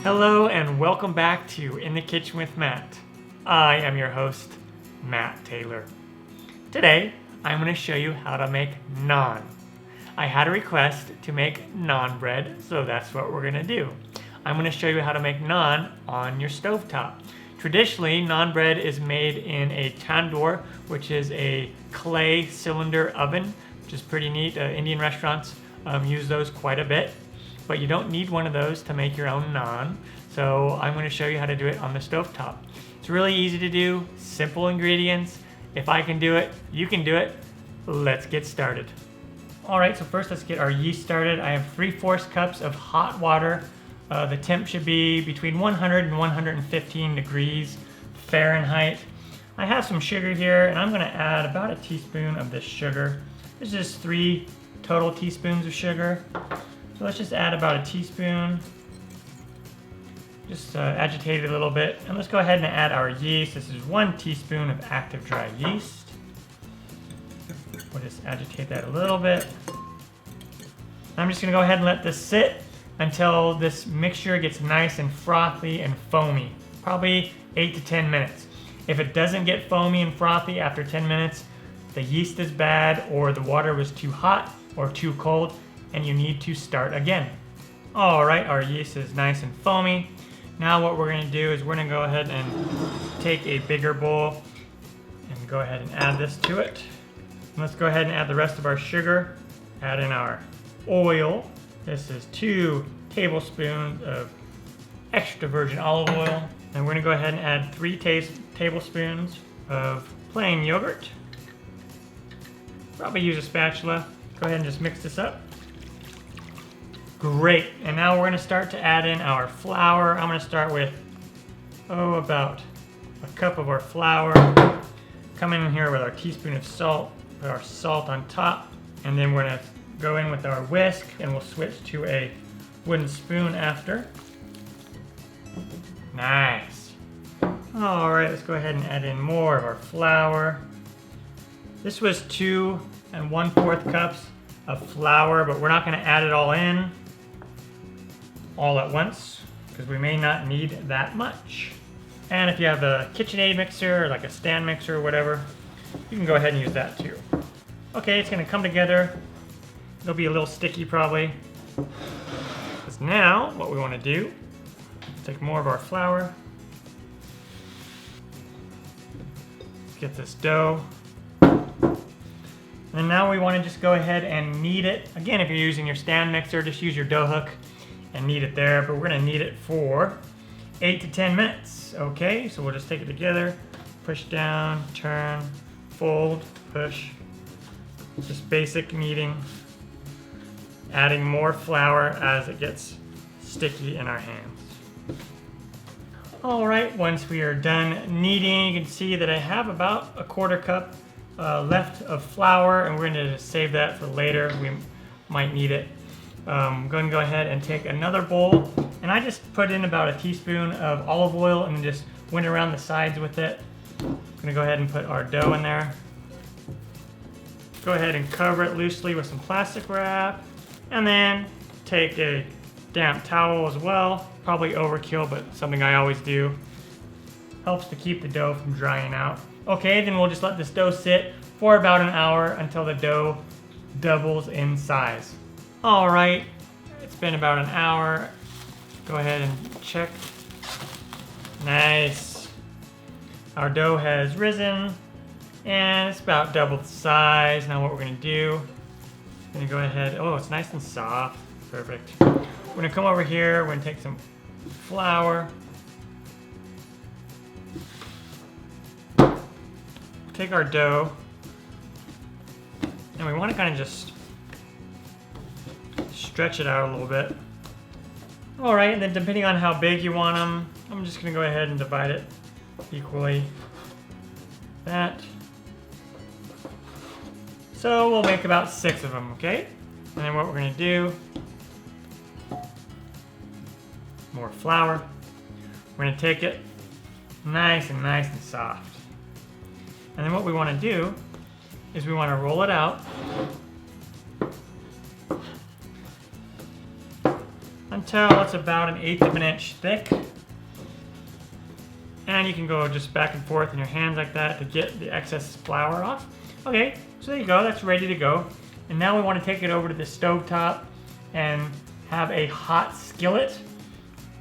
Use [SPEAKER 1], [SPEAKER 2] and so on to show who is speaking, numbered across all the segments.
[SPEAKER 1] Hello and welcome back to In the Kitchen with Matt. I am your host, Matt Taylor. Today, I'm going to show you how to make naan. I had a request to make naan bread, so that's what we're going to do. I'm going to show you how to make naan on your stovetop. Traditionally, naan bread is made in a tandoor, which is a clay cylinder oven, which is pretty neat. Indian restaurants use those quite a bit. But you don't need one of those to make your own naan. So I'm going to show you how to do it on the stovetop. It's really easy to do, simple ingredients. If I can do it, you can do it. Let's get started. All right, so first let's get our yeast started. I have 3/4 cups of hot water. The temp should be between 100 and 115 degrees Fahrenheit. I have some sugar here, and I'm going to add about a teaspoon of this sugar. This is 3 total teaspoons of sugar. So let's just add about a teaspoon. Just agitate it a little bit. And let's go ahead and add our yeast. This is 1 teaspoon of active dry yeast. We'll just agitate that a little bit. I'm just gonna go ahead and let this sit until this mixture gets nice and frothy and foamy. Probably 8 to 10 minutes. If it doesn't get foamy and frothy after 10 minutes, the yeast is bad or the water was too hot or too cold, and you need to start again. All right, our yeast is nice and foamy. Now what we're gonna do is we're gonna go ahead and take a bigger bowl and go ahead and add this to it. And let's go ahead and add the rest of our sugar. Add in our oil. This is 2 tablespoons of extra virgin olive oil. And we're gonna go ahead and add 3 tablespoons of plain yogurt. Probably use a spatula. Go ahead and just mix this up. Great, and now we're gonna start to add in our flour. I'm gonna start with, about a cup of our flour. Come in here with our teaspoon of salt, put our salt on top, and then we're gonna go in with our whisk, and we'll switch to a wooden spoon after. Nice. All right, let's go ahead and add in more of our flour. This was 2 1/4 cups of flour, but we're not gonna add it all in all at once because we may not need that much. And if you have a KitchenAid mixer or like a stand mixer or whatever, you can go ahead and use that too. Okay, it's gonna come together. It'll be a little sticky probably. Because now what we wanna do is take more of our flour. Let's get this dough. And now we want to just go ahead and knead it. Again, if you're using your stand mixer, just use your dough hook and knead it there. But we're going to knead it for 8 to 10 minutes. Okay, so we'll just take it together, push down, turn, fold, push. Just basic kneading. Adding more flour as it gets sticky in our hands. All right, once we are done kneading, you can see that I have about a 1/4 cup left of flour, and we're going to save that for later. We might need it. I'm going to go ahead and take another bowl, and I just put in about a teaspoon of olive oil and just went around the sides with it. I'm going to go ahead and put our dough in there. Go ahead and cover it loosely with some plastic wrap, and then take a damp towel as well. Probably overkill, but something I always do. Helps to keep the dough from drying out. Okay, then we'll just let this dough sit for about an hour until the dough doubles in size. All right, it's been about an hour. Go ahead and check. Nice. Our dough has risen and it's about double the size. Now what we're gonna do, we're gonna go ahead, it's nice and soft, perfect. We're gonna come over here, we're gonna take some flour. Take our dough, and we want to kind of just stretch it out a little bit. All right, and then depending on how big you want them, I'm just going to go ahead and divide it equally. That. So we'll make about 6 of them, okay? And then what we're going to do, more flour. We're going to take it nice and soft. And then what we want to do is we want to roll it out until it's about 1/8 of an inch thick. And you can go just back and forth in your hands like that to get the excess flour off. Okay, so there you go, that's ready to go. And now we want to take it over to the stove top and have a hot skillet.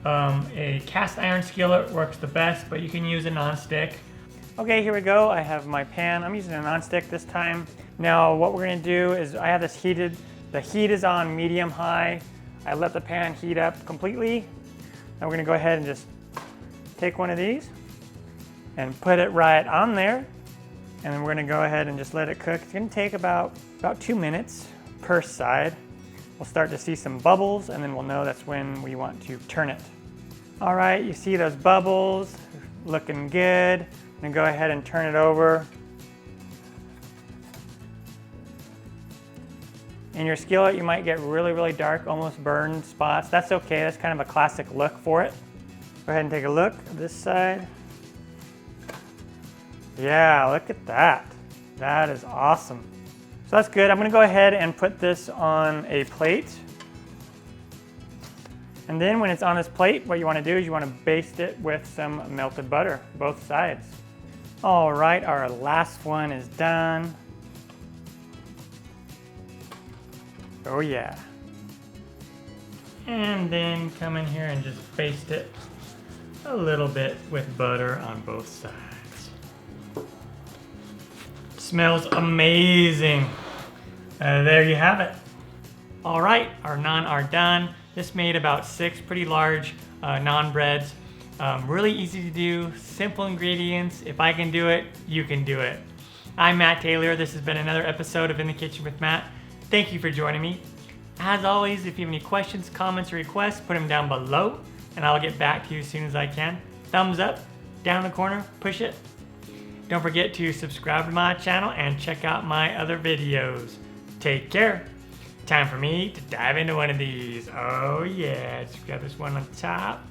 [SPEAKER 1] A cast iron skillet works the best, but you can use a non-stick. Okay, here we go. I have my pan. I'm using a non-stick this time. Now what we're gonna do is I have this heated, the heat is on medium high. I let the pan heat up completely. Now we're gonna go ahead and just take one of these and put it right on there. And then we're gonna go ahead and just let it cook. It's gonna take about 2 minutes per side. We'll start to see some bubbles and then we'll know that's when we want to turn it. All right, you see those bubbles, looking good. I'm gonna go ahead and turn it over. In your skillet, you might get really, really dark, almost burned spots. That's okay, that's kind of a classic look for it. Go ahead and take a look at this side. Yeah, look at that. That is awesome. So that's good. I'm gonna go ahead and put this on a plate. And then when it's on this plate, what you wanna do is you wanna baste it with some melted butter, both sides. All right, our last one is done. Oh yeah. And then come in here and just baste it a little bit with butter on both sides. Smells amazing. There you have it. All right, our naan are done. This made about 6 pretty large naan breads. Really easy to do, simple ingredients. If I can do it, you can do it. I'm Matt Taylor. This has been another episode of In the Kitchen with Matt. Thank you for joining me. As always, if you have any questions, comments, or requests, put them down below and I'll get back to you as soon as I can. Thumbs up, down in the corner, push it. Don't forget to subscribe to my channel and check out my other videos. Take care. Time for me to dive into one of these. Oh yeah, just grab this one on top.